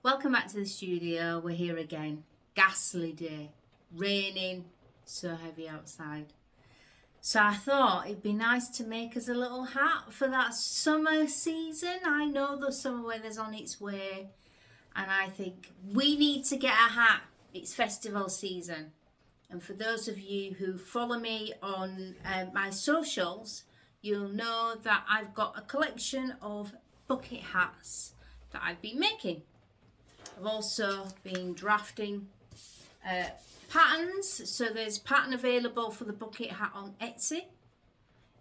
Welcome back to the studio. We're here again. Ghastly day. Raining. So heavy outside. So I thought it'd be nice to make us a little hat for that summer season. I know the summer weather's on its way. And I think we need to get a hat. It's festival season. And for those of you who follow me on my socials, you'll know that I've got a collection of bucket hats that I've been making. I've also been drafting patterns, so there's pattern available for the bucket hat on Etsy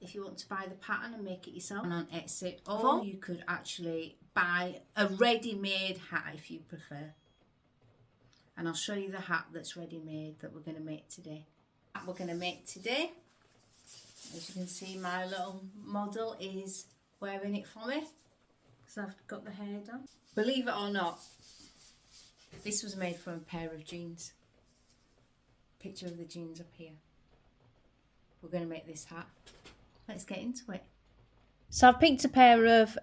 if you want to buy the pattern and make it yourself on Etsy, or you could actually buy a ready-made hat if you prefer. And I'll show you the hat that's ready-made that we're going to make today. As you can see, my little model is wearing it for me because I've got the hair done. Believe it or not, this was made from a pair of jeans. Picture of the jeans up here. We're going to make this hat. Let's get into it. So I've picked a pair of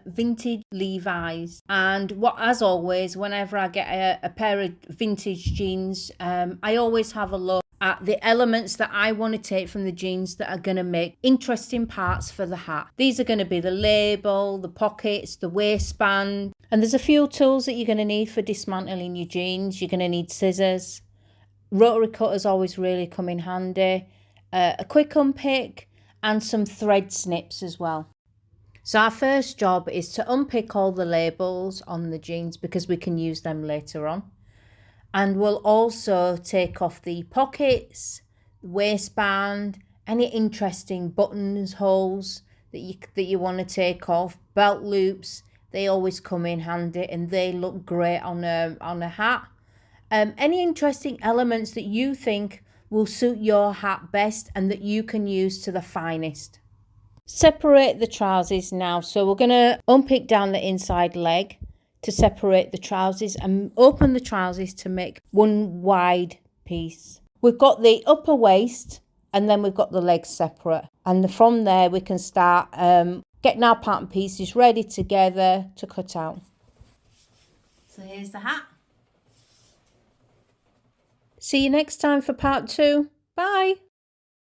vintage Levi's, and as always, whenever I get a pair of vintage jeans, I always have a look at the elements that I want to take from the jeans that are going to make interesting parts for the hat. These are going to be the label, the pockets, the waistband, and there's a few tools that you're going to need for dismantling your jeans. You're going to need scissors. Rotary cutters always really come in handy. A quick unpick and some thread snips as well. So our first job is to unpick all the labels on the jeans because we can use them later on. And we'll also take off the pockets, the waistband, any interesting buttons, holes that you want to take off, belt loops. They always come in handy and they look great on a hat. Any interesting elements that you think will suit your hat best and that you can use to the finest. Separate the trousers now. So we're going to unpick down the inside leg to separate the trousers and open the trousers to make one wide piece. We've got the upper waist and then we've got the legs separate. And from there we can start getting our pattern pieces ready together to cut out. So here's the hat. See you next time for part 2. Bye.